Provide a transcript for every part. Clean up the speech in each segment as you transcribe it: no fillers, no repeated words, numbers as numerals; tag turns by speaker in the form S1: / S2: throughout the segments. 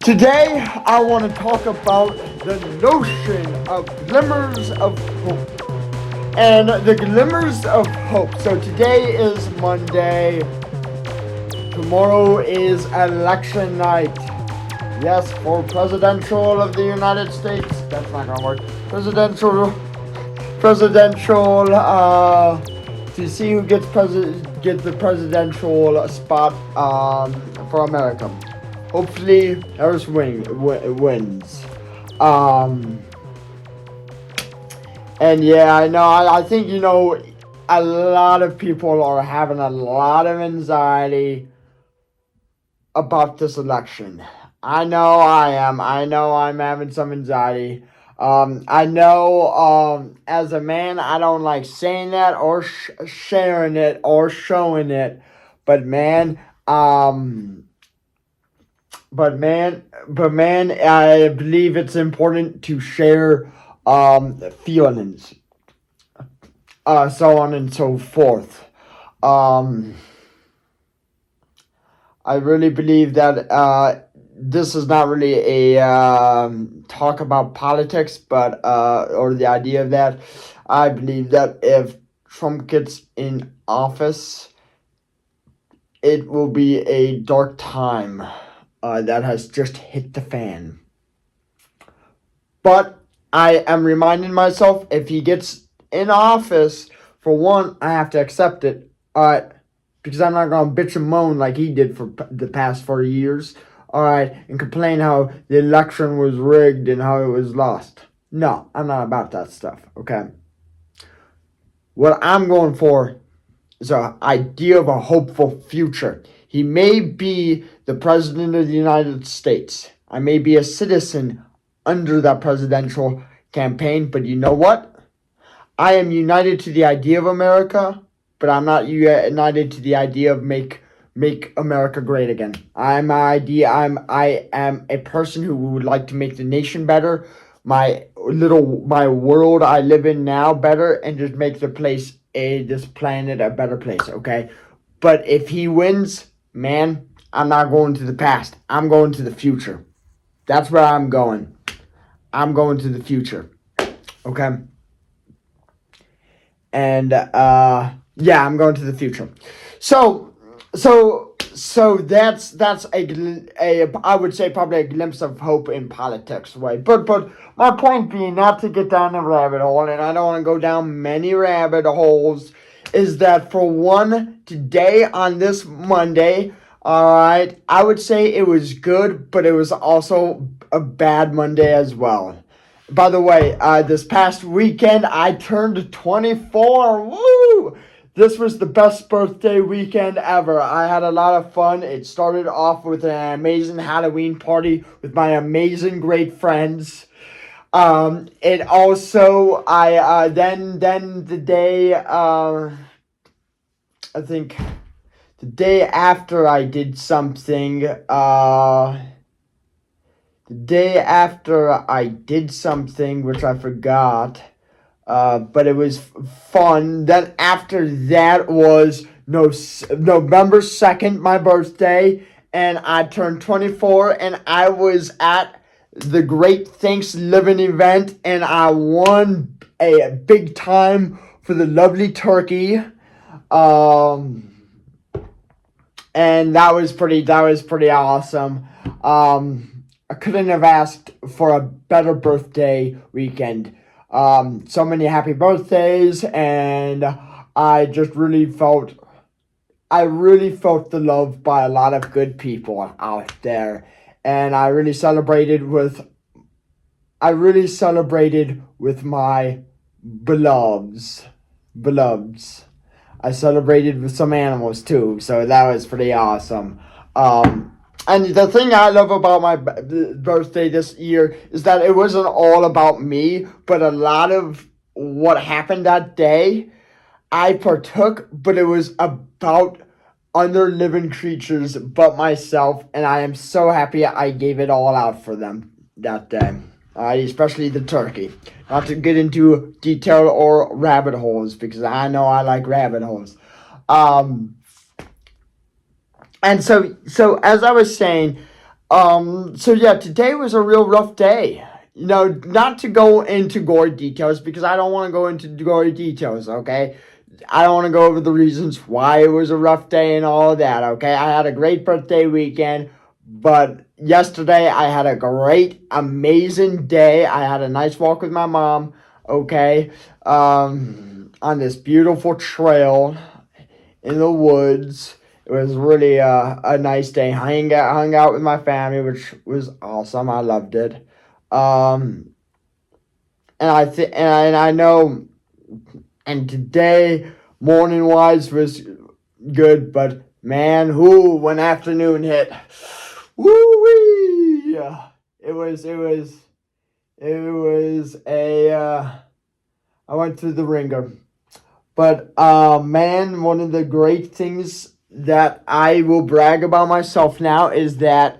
S1: Today, I want to talk about the notion of glimmers of hope. And the glimmers of hope. So today is Monday. Tomorrow is election night. Yes, for presidential of the United States. That's not gonna work. Presidential. To see who gets the presidential spot for America. Hopefully, Harris wins. Um, and yeah, I know. I think a lot of people are having a lot of anxiety about this election. I know I am. I know I'm having some anxiety. I know as a man, I don't like saying that or sharing it or showing it. But man, but man, I believe it's important to share feelings, so on and so forth. Um, I really believe that this is not really a talk about politics, but or the idea of that. I believe that if Trump gets in office, it will be a dark time that has just hit the fan. But I am reminding myself, if he gets in office, for one, I have to accept it. Because I'm not going to bitch and moan like he did for the past 4 years. And complain how the election was rigged and how it was lost. No, I'm not about that stuff, okay? What I'm going for is an idea of a hopeful future. He may be the president of the United States. I may be a citizen under that presidential campaign, but you know what? I am united to the idea of America, but I'm not united to the idea of make America great again. I am a person who would like to make the nation better, my world I live in now better, and just make this planet a better place, okay? But if he wins, man, I'm not going to the past. I'm going to the future. That's where I'm going. I'm going to the future. Okay? And yeah, I'm going to the future. So that's a I would say probably a glimpse of hope in politics, right? But my point being, not to get down the rabbit hole, and I don't want to go down many rabbit holes, is that for one, today on this Monday, all right, I would say it was good, but it was also a bad Monday as well. By the way, this past weekend, I turned 24. Woo! This was the best birthday weekend ever. I had a lot of fun. It started off with an amazing Halloween party with my amazing great friends. It also, then the day, I think the day after I did something, which I forgot, but it was fun. Then after that was November 2nd, my birthday, and I turned 24, and I was at the Great Thanks Living event, and I won a big time for the lovely turkey. And that was pretty awesome. I couldn't have asked for a better birthday weekend. So many happy birthdays, and I really felt the love by a lot of good people out there, and I really celebrated with my beloveds. I celebrated with some animals too, so that was pretty awesome. And the thing I love about my birthday this year is that it wasn't all about me, but a lot of what happened that day, I partook, but it was about other living creatures but myself, and I am so happy I gave it all out for them that day. Especially the turkey. Not to get into detail or rabbit holes, because I know I like rabbit holes. And so as I was saying, So yeah, today was a real rough day. Not to go into gory details because I don't want to go into gory details, okay? I don't want to go over the reasons why it was a rough day and all of that, okay? I had a great birthday weekend, but yesterday I had a great, amazing day. I had a nice walk with my mom, okay? On this beautiful trail in the woods. It was really a nice day. Hung out with my family, which was awesome. I loved it. Um, and I know, and today morning wise was good, but man, who when afternoon hit, woo wee! It was a I went through the ringer. But man, one of the great things that I will brag about myself now is that,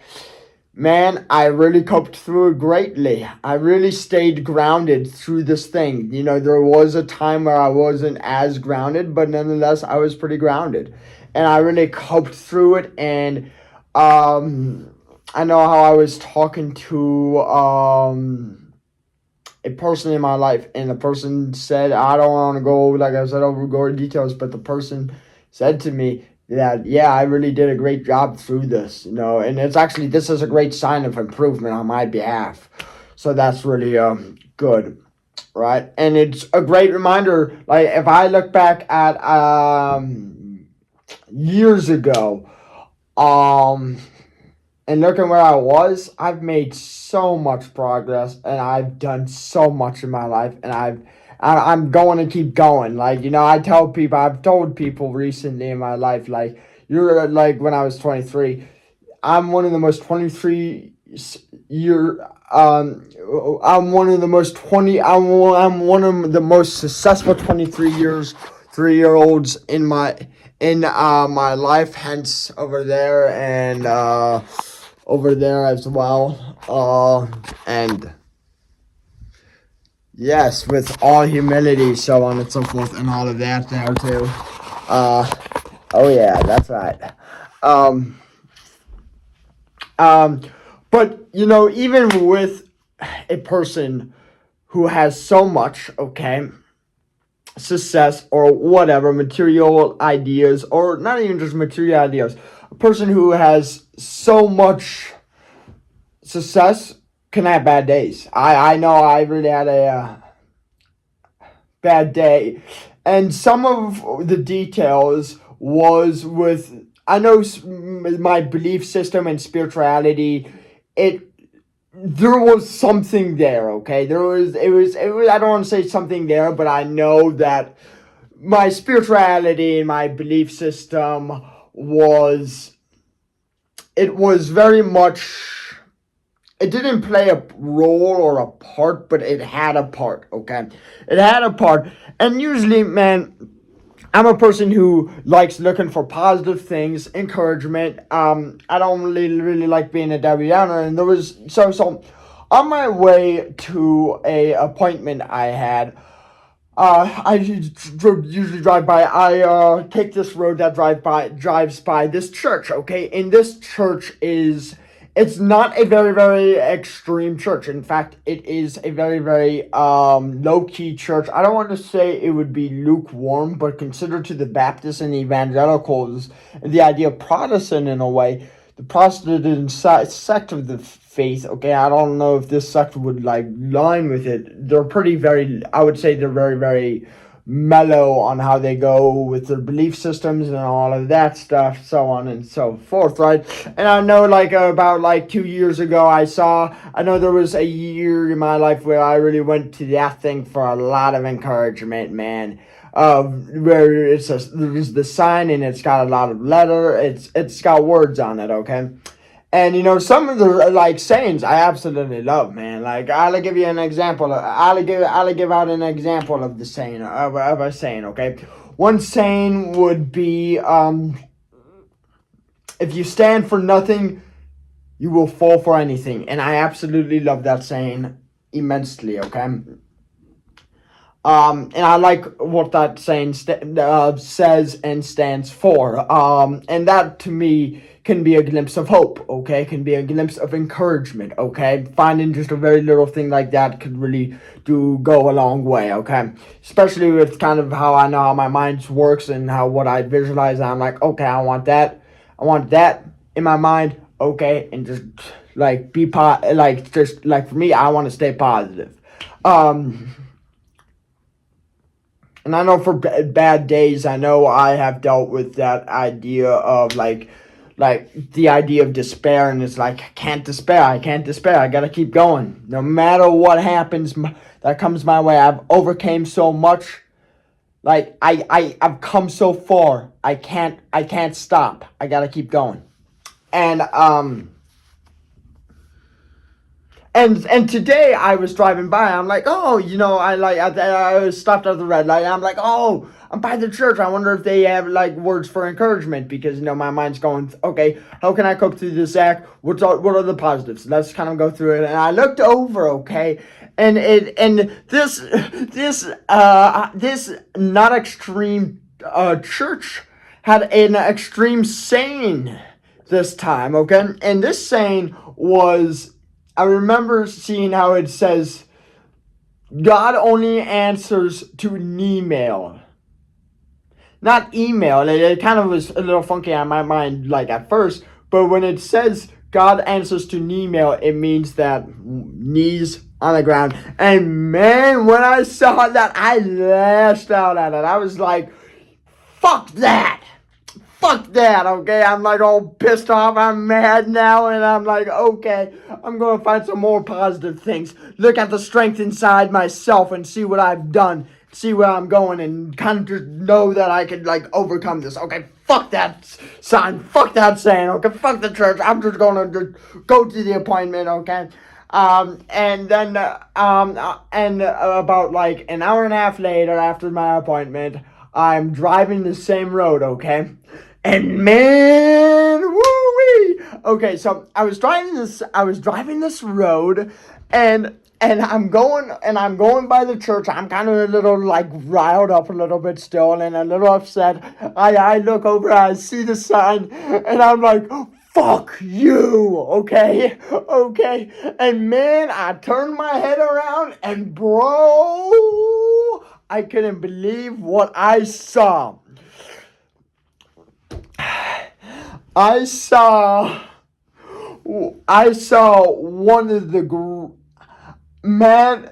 S1: man, I really coped through it greatly. I really stayed grounded through this thing. There was a time where I wasn't as grounded, but nonetheless, I was pretty grounded. And I really coped through it. And I know how I was talking to a person in my life, and the person said, I don't want to go, like I said, over gory details, but the person said to me that, yeah, I really did a great job through this, and this is a great sign of improvement on my behalf. So that's really good, right? And it's a great reminder, like if I look back at years ago, um, and looking where I was, I've made so much progress, and I've done so much in my life, and I'm going to keep going. Like, I've told people recently in my life, like, you're like when I was 23, I'm one of the most 23 year I'm one of the most 20 I'm one of the most successful 3-year olds in my life, hence over there and over there as well. And yes, with all humility, so on and so forth, and all of that there too. Oh yeah, that's right. Um, um, but even with a person who has so much, okay, success or whatever, material ideas, or not even just material ideas, a person who has so much success can have bad days. I know I really had a bad day, and some of the details was with, I know my belief system and spirituality. It There was something there, okay? It was I don't want to say something there, but I know that my spirituality and my belief system was, it was very much, it didn't play a role or a part, but it had a part, okay? It had a part. And usually, man, I'm a person who likes looking for positive things, encouragement. I don't really like being a Debbie Downer, and there was so on my way to a appointment I had. I usually drive by. I take this road that drives by this church. Okay, and this church it's not a very very extreme church. In fact, it is a very very low key church. I don't want to say it would be lukewarm, but considered to the Baptists and evangelicals, and the idea of Protestant in a way, the Protestant sect of the faith. Okay, I don't know if this sect would like line with it. They're pretty very. I would say they're very very mellow on how they go with their belief systems and all of that stuff, so on and so forth, right? And I know like about like 2 years ago, I know there was a year in my life where I really went to that thing for a lot of encouragement, man. Where there's the sign and it's got a lot of letter. It's got words on it, okay. And some of the like sayings I absolutely love, man. Like I'll give you an example. I'll give out an example of the saying of a saying. Okay, one saying would be, if you stand for nothing, you will fall for anything. And I absolutely love that saying immensely. Okay. And I like what that saying says and stands for. And that to me can be a glimpse of hope, okay? Can be a glimpse of encouragement, okay? Finding just a very little thing like that could really go a long way, okay? Especially with kind of how I know how my mind works and how what I visualize. I'm like, okay, I want that in my mind, okay? And just like just like for me, I want to stay positive. And I know for bad days, I know I have dealt with that idea of like the idea of despair, and it's like, I can't despair, I gotta keep going. No matter what happens that comes my way, I've overcame so much. Like, I've come so far, I can't stop. I gotta keep going. And, And today I was driving by. I'm like, oh, I stopped at the red light. I'm like, oh, I'm by the church. I wonder if they have like words for encouragement, because my mind's going, okay, how can I cope through this act? What are the positives? Let's kind of go through it. And I looked over, okay, and this not extreme church had an extreme saying this time, okay, and this saying was, I remember seeing how it says, God only answers to an email. Not email. It kind of was a little funky on my mind, like at first. But when it says God answers to an email, it means that knees on the ground. And man, when I saw that, I lashed out at it. I was like, fuck that. Fuck that, okay? I'm like all pissed off. I'm mad now, and I'm like, okay, I'm gonna find some more positive things. Look at the strength inside myself and see what I've done. See where I'm going, and kind of just know that I could like overcome this. Okay, fuck that sign. Fuck that saying. Okay, fuck the church. I'm just gonna just go to the appointment. Okay. And then about like an hour and a half later, after my appointment, I'm driving the same road. Okay. And man, woo-wee. Okay, so I was driving this road, and I'm going by the church. I'm kind of a little like riled up a little bit still, and a little upset. I look over, I see the sign, and I'm like, fuck you, okay? And man, I turned my head around, and bro, I couldn't believe what I saw. I saw one of the man.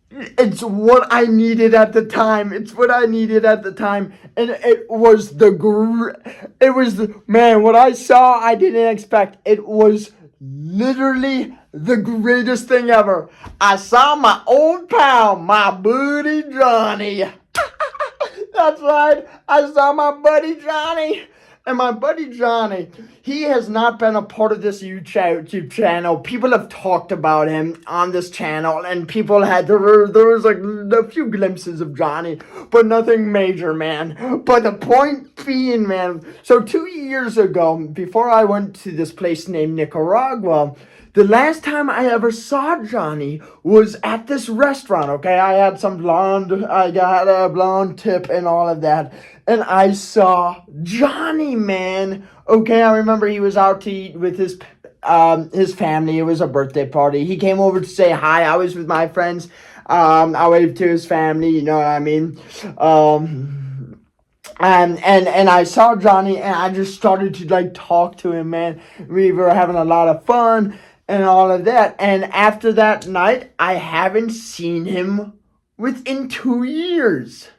S1: It's what I needed at the time. And it was the man. What I saw, I didn't expect. It was literally the greatest thing ever. I saw my old pal, my buddy Johnny. That's right. I saw my buddy Johnny. And my buddy Johnny, he has not been a part of this YouTube channel. People have talked about him on this channel, and people there was like a few glimpses of Johnny, but nothing major, man. But the point being, man, so 2 years ago, before I went to this place named Nicaragua, the last time I ever saw Johnny was at this restaurant, okay? I had a blonde tip and all of that. And I saw Johnny, man. Okay, I remember he was out to eat with his family. It was a birthday party. He came over to say hi. I was with my friends. I waved to his family, you know what I mean? And I saw Johnny, and I just started to like talk to him, man. We were having a lot of fun and all of that. And after that night, I haven't seen him within 2 years.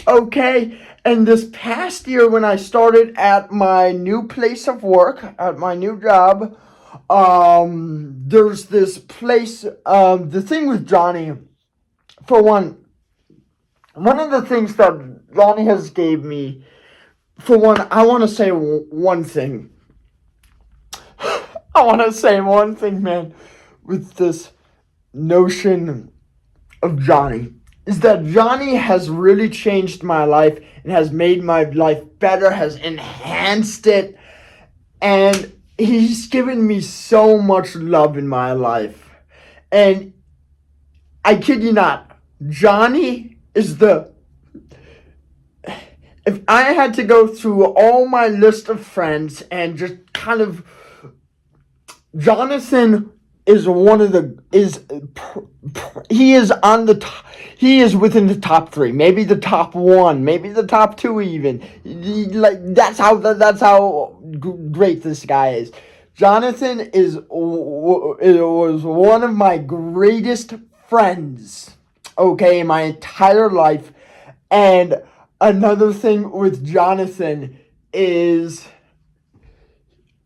S1: Okay, and this past year when I started at my new place of work, at my new job, there's this place, the thing with Johnny, for one of the things that Johnny has gave me, for one, I want to say one thing. I want to say one thing, man, with this notion of Johnny, is that Johnny has really changed my life and has made my life better, has enhanced it, and he's given me so much love in my life. And I kid you not, Johnny is if I had to go through all my list of friends and just kind of, Jonathan is one of the he is on the top, he is within the top three, maybe the top one, maybe the top two even. Like that's how great this guy is. Jonathan was one of my greatest friends, okay, in my entire life. And another thing with Jonathan is,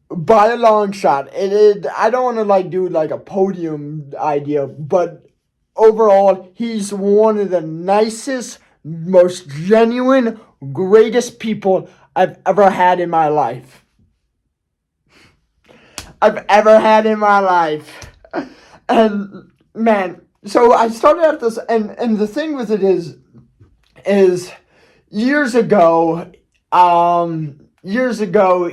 S1: by a long shot, I don't want to like do like a podium idea, but overall, he's one of the nicest, most genuine, greatest people I've ever had in my life. I've ever had in my life. And man, so I started at this, and the thing with it is years ago, years ago,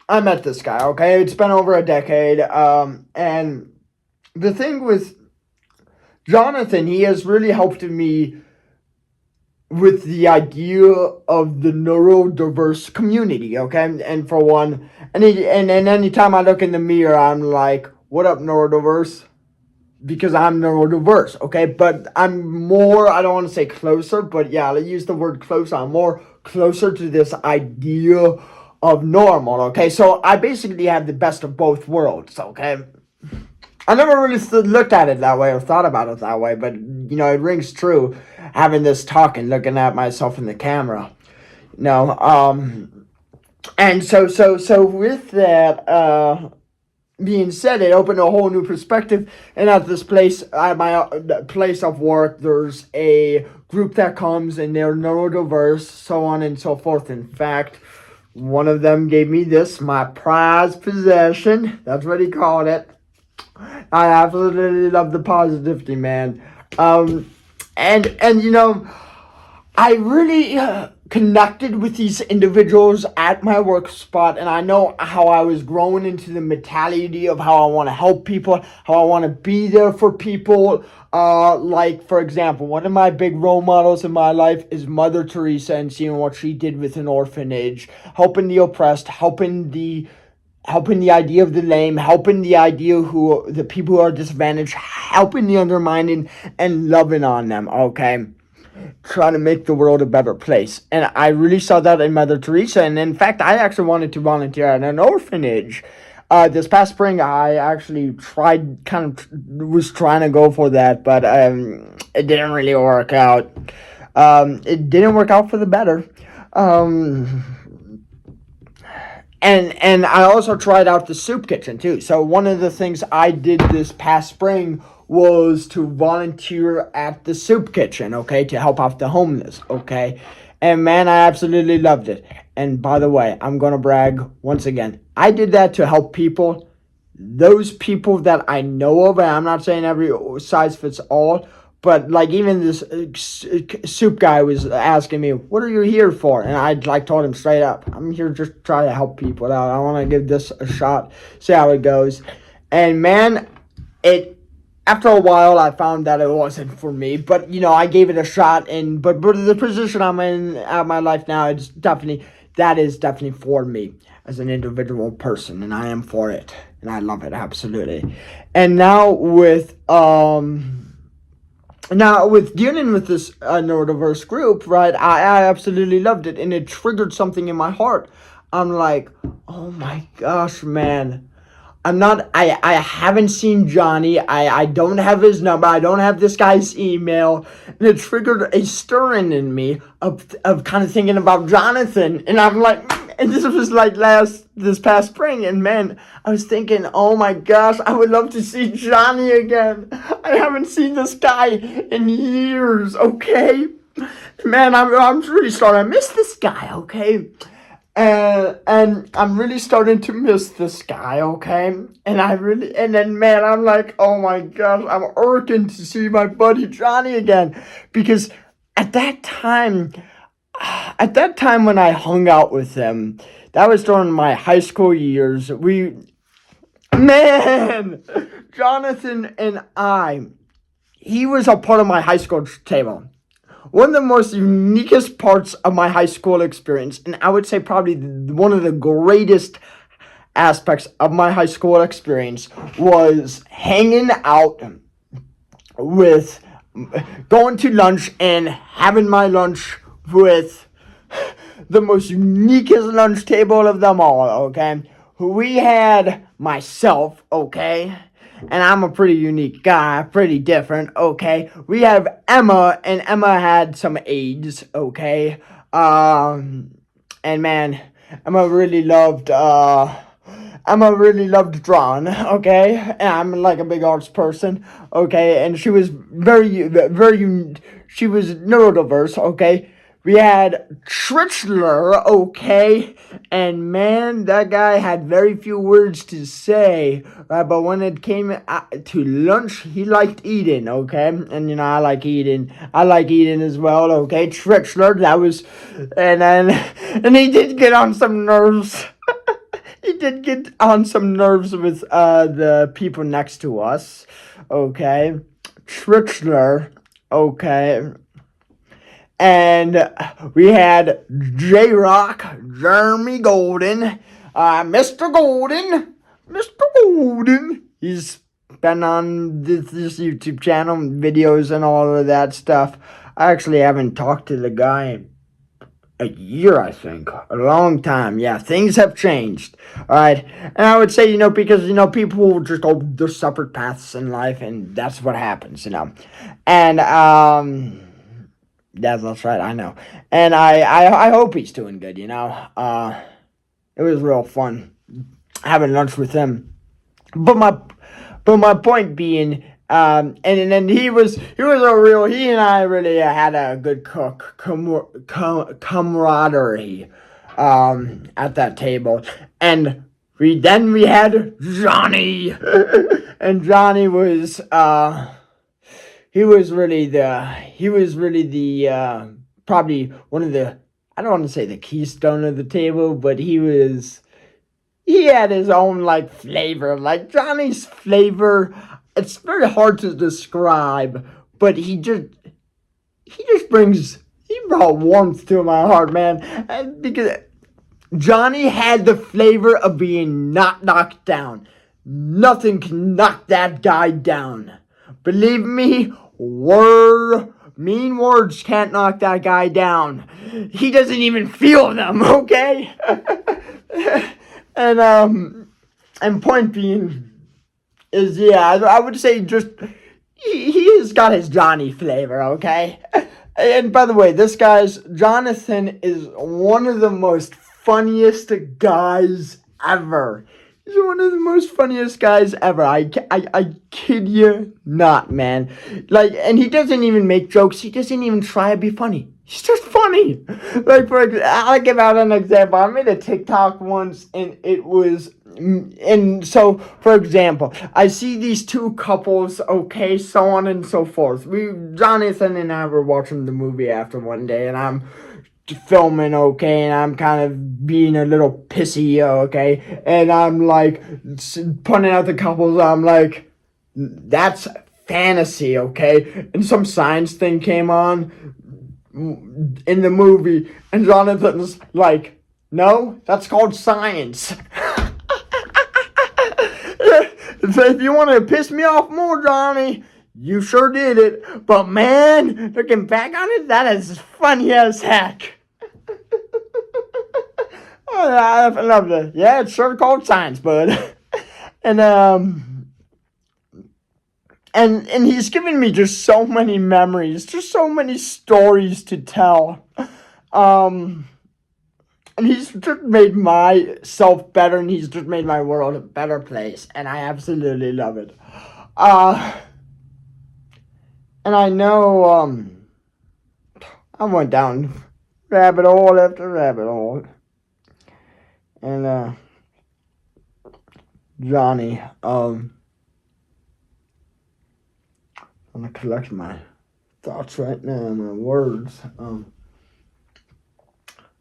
S1: I met this guy, okay? It's been over a decade. And the thing with Jonathan, he has really helped me with the idea of the neurodiverse community, okay? And for one, and anytime I look in the mirror, I'm like, what up, neurodiverse? Because I'm neurodiverse, okay? But I'm more, I don't want to say closer, but yeah, I'll use the word closer. I'm more closer to this idea of normal, okay? So I basically have the best of both worlds, okay? I never really looked at it that way or thought about it that way, but, you know, it rings true having this talk and looking at myself in the camera. You know, and so with that, being said, it opened a whole new perspective. And at this place, at my place of work, there's a group that comes and they're neurodiverse, so on and so forth. In fact, one of them gave me this, my prized possession. That's what he called it. I absolutely love the positivity, man. And you know, I really connected with these individuals at my work spot, and I know how I was growing into the mentality of how I want to help people, how I want to be there for people. Like, for example, one of my big role models in my life is Mother Teresa, and seeing what she did with an orphanage, helping the oppressed, helping the idea of the lame, helping the people who are disadvantaged, helping the undermined, and loving on them, okay? Trying to make the world a better place. And I really saw that in Mother Teresa. And in fact, I actually wanted to volunteer at an orphanage. This past spring, I actually was trying to go for that, but it didn't really work out. It didn't work out for the better. And I also tried out the soup kitchen too. So one of the things I did this past spring was to volunteer at the soup kitchen, okay, to help out the homeless, okay? And man, I absolutely loved it. And by the way, I'm going to brag once again. I did that to help people, those people that I know of, and I'm not saying every size fits all, but like even this soup guy was asking me, what are you here for? And I like told him straight up, I'm here just to try to help people out. I want to give this a shot, see how it goes. And man, after a while, I found that it wasn't for me, but you know, I gave it a shot. And but the position I'm in at my life now, is definitely for me as an individual person, and I am for it, and I love it absolutely. And now with dealing with this neurodiverse group, right? I absolutely loved it, and it triggered something in my heart. I'm like, oh my gosh, man. I haven't seen Johnny. I don't have his number. I don't have this guy's email. And it triggered a stirring in me of kind of thinking about Jonathan. And I'm like, and this was like this past spring. And man, I was thinking, oh my gosh, I would love to see Johnny again. I haven't seen this guy in years, okay? Man, I'm really starting to miss this guy, okay? And I'm really starting to miss this guy, okay? And then man, I'm like, oh my gosh, I'm urging to see my buddy Johnny again. Because at that time when I hung out with him, that was during my high school years. Man, Jonathan and I, he was a part of my high school table. One of the most uniquest parts of my high school experience, and I would say probably one of the greatest aspects of my high school experience, was hanging out with, going to lunch and having my lunch with the most uniquest lunch table of them all, okay? We had myself, okay? And I'm a pretty unique guy, pretty different, okay? We have Emma, and Emma had some AIDS, okay? And man, Emma really loved, drawing, okay? And I'm like a big arts person, okay? And she was she was neurodiverse, okay? We had Trichler, okay? And man, that guy had very few words to say, right? But when it came to lunch, he liked eating, okay? And I like eating. I like eating as well, okay? Trichler, that was, and he did get on some nerves. He did get on some nerves with the people next to us, okay? Trichler, okay? And we had J-Rock, Jeremy Golden, Mr. Golden. He's been on this YouTube channel, videos and all of that stuff. I actually haven't talked to the guy a year, I think. A long time. Yeah, things have changed. Alright. And I would say, because, people will just go their separate paths in life, and that's what happens, And, that's right, I know. And I hope he's doing good, it was real fun having lunch with him. But my point being, and then he and I really had a good camaraderie, at that table. And we had Johnny, and Johnny was, he was really the probably one of the, I don't want to say the keystone of the table, but he had his own like flavor. Like Johnny's flavor, it's very hard to describe, but he brought warmth to my heart, man. And because Johnny had the flavor of being not knocked down. Nothing can knock that guy down. Believe me, mean words can't knock that guy down. He doesn't even feel them, okay? And point being is, yeah, I would say just, he has got his Johnny flavor, okay? And by the way, Jonathan is one of the most funniest guys ever. He's one of the most funniest guys ever. I kid you not, man. Like, and he doesn't even make jokes. He doesn't even try to be funny. He's just funny. Like, I'll give out an example. I made a TikTok once, and it was, and so, for example, I see these two couples, okay, so on and so forth. Jonathan and I were watching the movie after one day, and I'm filming, okay, and I'm kind of being a little pissy, okay, and I'm like pointing out the couples. I'm like, that's fantasy, okay, and some science thing came on in the movie, and Jonathan's like, no, that's called science. If you want to piss me off more, Johnny, you sure did it. But man, looking back on it, that is funny as heck. I love it. Yeah, it's sure called science, bud. And and he's given me just so many memories, just so many stories to tell. And he's just made myself better, and he's just made my world a better place, and I absolutely love it. And I know, I went down rabbit hole after rabbit hole. And, Johnny, I'm gonna collect my thoughts right now, my words.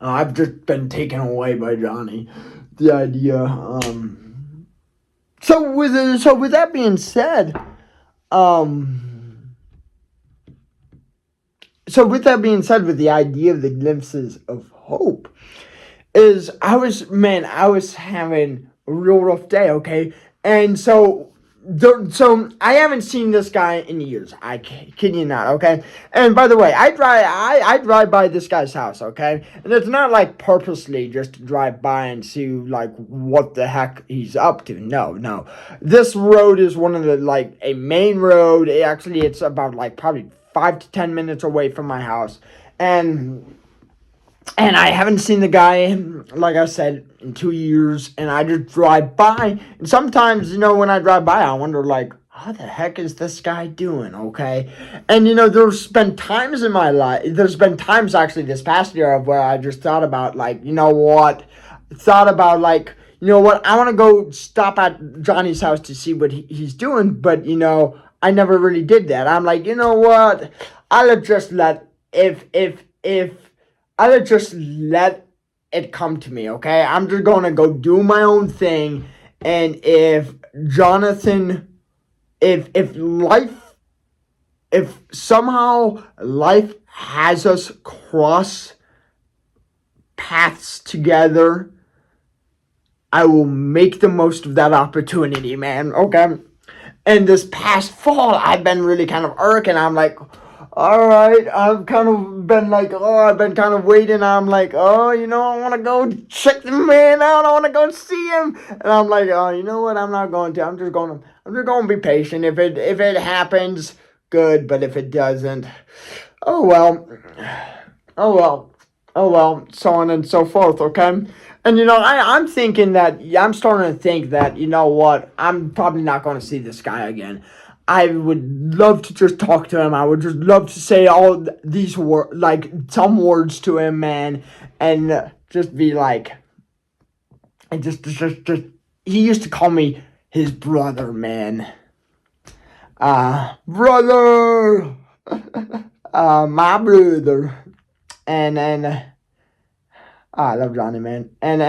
S1: I've just been taken away by Johnny. The idea, So with that being said, So with that being said, with the idea of the glimpses of hope, I was having a real rough day, okay? And so I haven't seen this guy in years. I kid you not, okay? And by the way, I drive by this guy's house, okay? And it's not like purposely just to drive by and see like what the heck he's up to. No, no. This road is one of the like a main road. It's about like probably 5 to 10 minutes away from my house. And I haven't seen the guy, like I said, in 2 years. And I just drive by. And sometimes, when I drive by, I wonder, like, how the heck is this guy doing, okay? And, there's been times in my life, there's been times actually this past year where I just thought about, like, I want to go stop at Johnny's house to see what he's doing. But, I never really did that. I'm like, you know what? I'll just let, if I'll just let it come to me, okay? I'm just going to go do my own thing. And if Jonathan, if somehow life has us cross paths together, I will make the most of that opportunity, man, okay? And this past fall, I've been really kind of irking. I'm like, all right, I've kind of been like, I've been kind of waiting. I'm like, I want to go check the man out. I want to go see him. And I'm like, you know what? I'm not going to. I'm just going to be patient. If it happens, good. But if it doesn't, oh well, so on and so forth. Okay. And I'm thinking that I'm starting to think that what, I'm probably not going to see this guy again. I would love to just talk to him. I would just love to say all these words, like some words to him, man, and just be like, and just. He used to call me his brother, man. Brother, my brother, and I love Johnny, man, and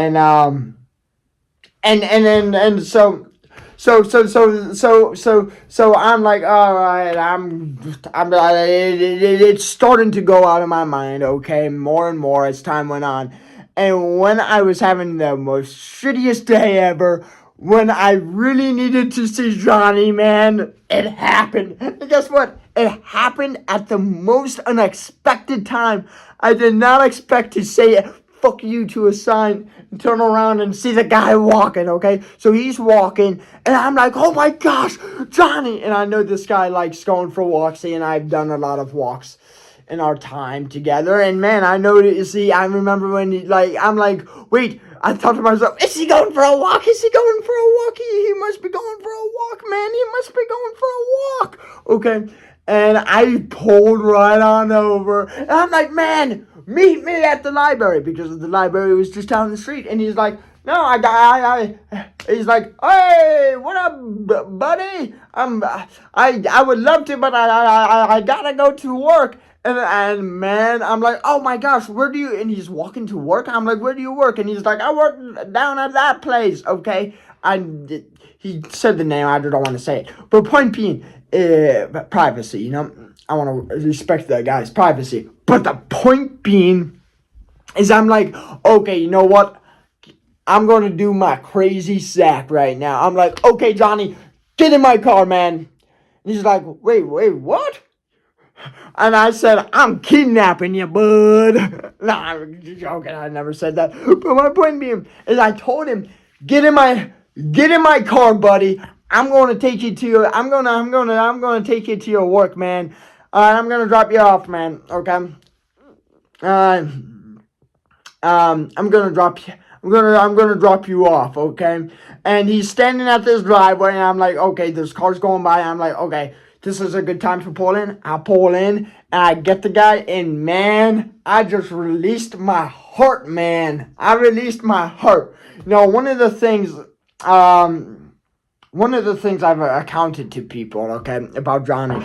S1: so I'm like, all right, it's starting to go out of my mind, okay, more and more as time went on. And when I was having the most shittiest day ever, when I really needed to see Johnny, man, it happened. And guess what? It happened at the most unexpected time. I did not expect to say fuck you to a sign and turn around and see the guy walking, okay? So he's walking, and I'm like, oh my gosh, Johnny! And I know this guy likes going for walks, and I've done a lot of walks in our time together. And man, I remember when I'm like, wait, I thought to myself, is he going for a walk? Is he going for a walk? He must be going for a walk, man. He must be going for a walk. Okay. And I pulled right on over. And I'm like, man, meet me at the library, because the library was just down the street. And he's like, no, he's like, hey, what up, buddy? I would love to, but I gotta go to work. And man, I'm like, oh my gosh, and he's walking to work. I'm like, where do you work? And he's like, I work down at that place, okay? He said the name, I just don't want to say it. But point being, privacy, I want to respect that guy's privacy. But the point being is I'm like, okay, you know what? I'm going to do my crazy sack right now. I'm like, okay, Johnny, get in my car, man. And he's like, wait, what? And I said, I'm kidnapping you, bud. Nah, I'm joking. I never said that. But my point being is I told him, get in my car, buddy. I'm going to take you to your, I'm going to take you to your work, man. I'm going to drop you off, man. Okay. I'm going to drop you. I'm gonna drop you off, okay? And he's standing at this driveway, and I'm like, okay, there's cars going by. I'm like, okay, this is a good time to pull in. I pull in, and I get the guy, and man, I just released my heart, man. I released my heart. One of the things I've accounted to people, okay, about Johnny,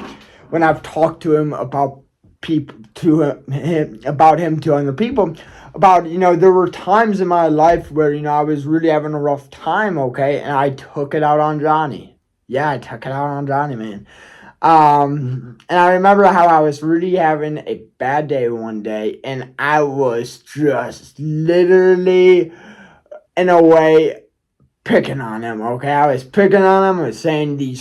S1: when I've talked to him about about him to other people, about, there were times in my life where, I was really having a rough time, okay, and I took it out on Johnny. Yeah, I took it out on Johnny, man. And I remember how I was really having a bad day one day, and I was just literally, in a way, picking on him. Okay, I was picking on him. I was saying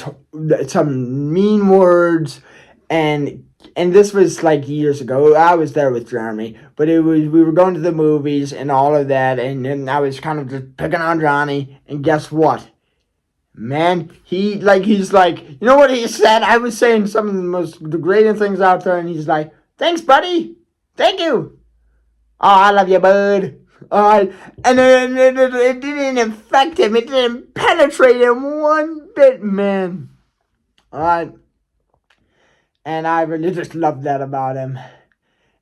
S1: some mean words, and this was like years ago. I was there with Jeremy, but we were going to the movies and all of that, and then I was kind of just picking on Johnny. And guess what? Man, he's like, you know what he said? I was saying some of the most degrading things out there, and he's like, thanks, buddy. Thank you. Oh, I love you, bud. All right. And then it didn't affect him. It didn't penetrate him one bit, man. All right. And I really just loved that about him.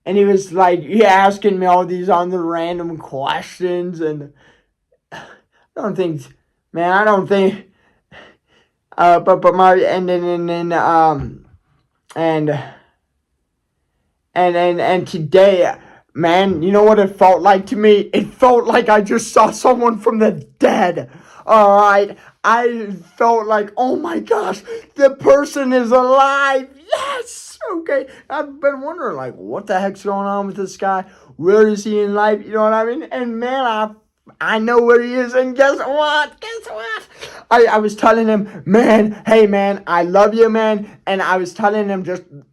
S1: And he was like, asking me all these other random questions, and I don't think, man, I don't think. But my and today, man, you know what it felt like to me? It felt like I just saw someone from the dead. All right, I felt like, oh my gosh, the person is alive. Yes. Okay, I've been wondering, like, what the heck's going on with this guy? Where is he in life? You know what I mean? And man, I know where he is, and guess what? I was telling him, man, hey, man, I love you, man, and I was telling him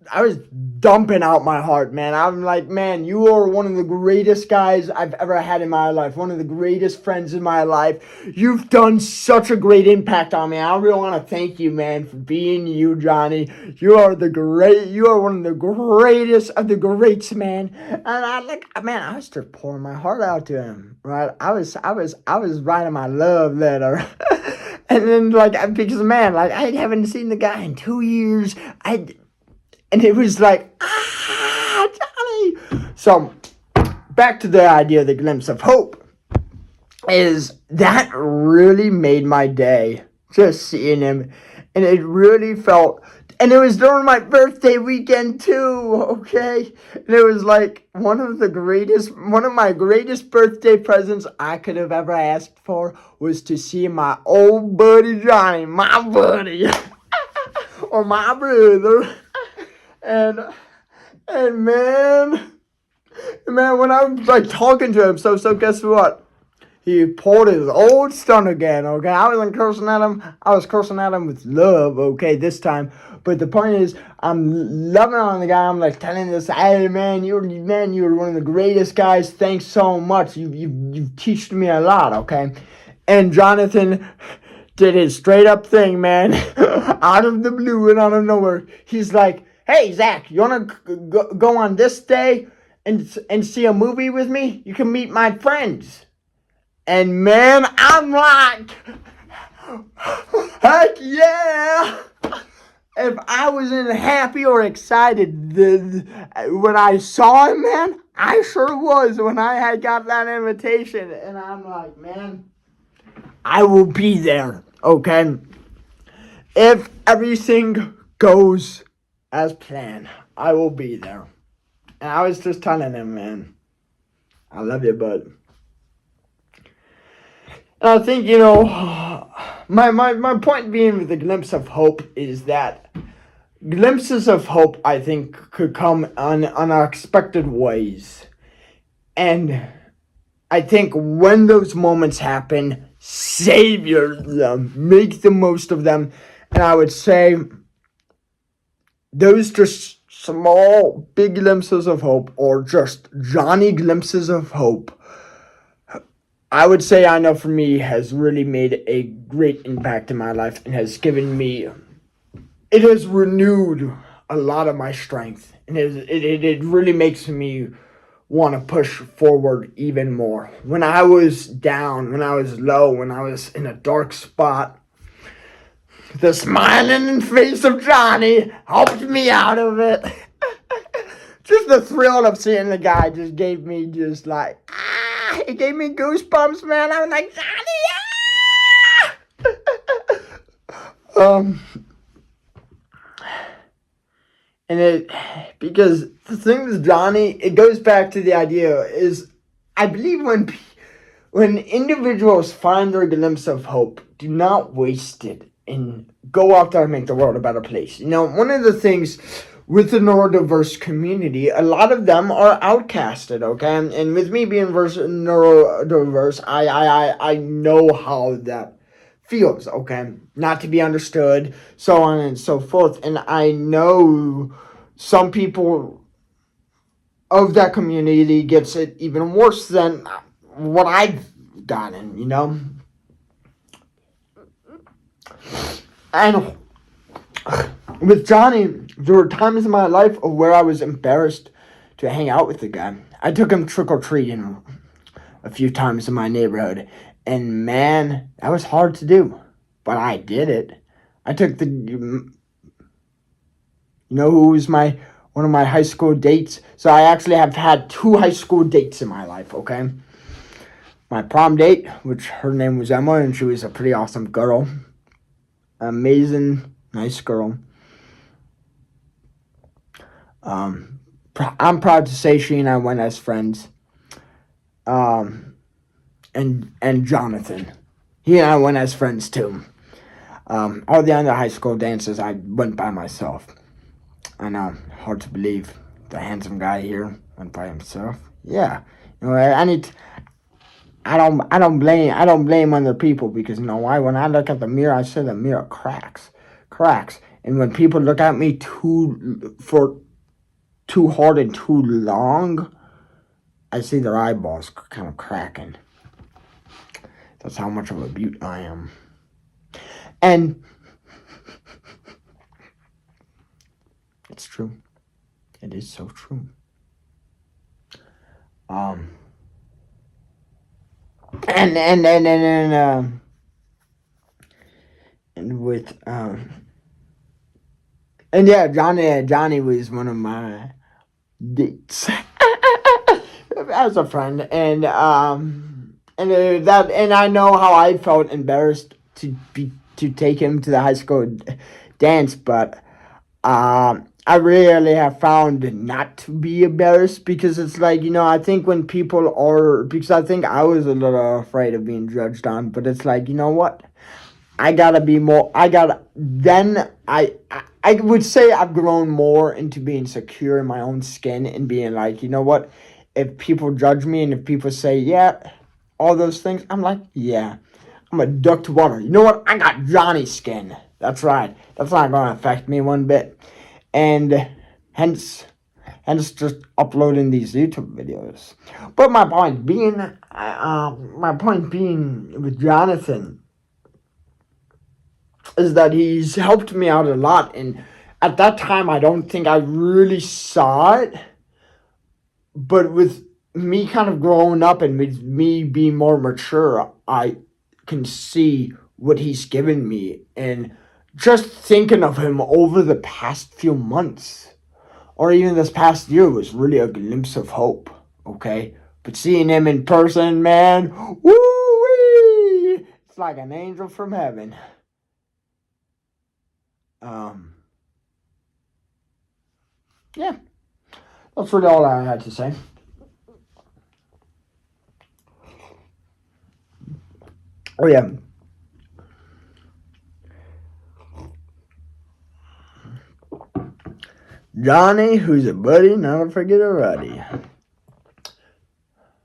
S1: I was dumping out my heart, man. I'm like, man, you are one of the greatest guys I've ever had in my life, one of the greatest friends in my life. You've done such a great impact on me. I really want to thank you, man, for being you, Johnny. You are one of the greatest of the greats, man. And I was just pouring my heart out to him, right? I was writing my love letter. And then, because, man, I haven't seen the guy in 2 years. And it was like, Johnny. So, back to the idea of the glimpse of hope. Is that really made my day, just seeing him. And it really felt, and it was during my birthday weekend too, okay? And it was like one of my greatest birthday presents I could have ever asked for was to see my old buddy Johnny, my buddy, or my brother. And man, when I was like talking to him, so guess what? He pulled his old stunt again, okay? I wasn't cursing at him. I was cursing at him with love, okay, this time. But the point is, I'm loving on the guy. I'm like telling this, hey, man, you're one of the greatest guys. Thanks so much. You've taught me a lot, okay? And Jonathan did his straight up thing, man. Out of the blue and out of nowhere. He's like, hey, Zach, you want to go on this day and see a movie with me? You can meet my friends. And man, I'm like, heck yeah! If I wasn't happy or excited when I saw him, man, I sure was when I had got that invitation. And I'm like, man, I will be there, okay? If everything goes as planned, I will be there. And I was just telling him, man, I love you, bud. And I think, my point being with the glimpse of hope is that glimpses of hope, I think, could come in unexpected ways. And I think when those moments happen, savor them, make the most of them. And I would say those just small, big glimpses of hope, or just Johnny glimpses of hope, I would say, I know for me, has really made a great impact in my life and has given me, it has renewed a lot of my strength. And it really makes me want to push forward even more. When I was down, when I was low, when I was in a dark spot, the smiling face of Johnny helped me out of it. Just the thrill of seeing the guy just gave me just like, it gave me goosebumps, man. I was like, Johnny, and because the thing with Johnny, it goes back to the idea is, I believe when individuals find their glimpse of hope, do not waste it. and go out there and make the world a better place. You know, one of the things with the neurodiverse community, a lot of them are outcasted, okay? And with me being neurodiverse, I know how that feels, okay? Not to be understood, so on and so forth. And I know some people of that community gets it even worse than what I've gotten, you know? And with Johnny, there were times in my life where I was embarrassed to hang out with the guy. I took him trick-or-treating a few times in my neighborhood, and man, that was hard to do, but I did it. I took you know who was one of my high school dates? So I actually have had 2 high school dates in my life, okay? My prom date, which her name was Emma, and she was a pretty awesome girl. Amazing, nice girl. I'm proud to say she and I went as friends. And Jonathan, he and I went as friends too. All the other high school dances I went by myself. I know, hard to believe. The handsome guy here went by himself. Yeah, you know, I don't blame other people, because you know why? When I look at the mirror, I say the mirror cracks. And when people look at me too hard and too long, I see their eyeballs kind of cracking. That's how much of a beaut I am. And it's true. It is so true. And yeah, Johnny was one of my dates as a friend, and I know how I felt embarrassed to take him to the high school dance, but I really have found not to be embarrassed, because it's like, you know, I think when people are, because I think I was a little afraid of being judged on, but it's like, you know what? I would say I've grown more into being secure in my own skin and being like, you know what? If people judge me and if people say, yeah, all those things, I'm like, yeah, I'm a duck to water. You know what? I got Johnny skin. That's right. That's not going to affect me one bit. And hence just uploading these YouTube videos. But my point being with Jonathan is that he's helped me out a lot. And at that time, I don't think I really saw it. But with me kind of growing up and with me being more mature, I can see what he's given me. And just thinking of him over the past few months, or even this past year, was really a glimpse of hope, okay? But seeing him in person, man, woo-wee! It's like an angel from heaven. Yeah, that's really all I had to say. Oh, yeah. Johnny, who's a buddy, not a forget a ruddy.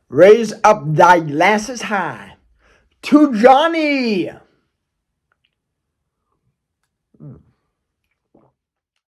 S1: Raise up thy glasses high to Johnny.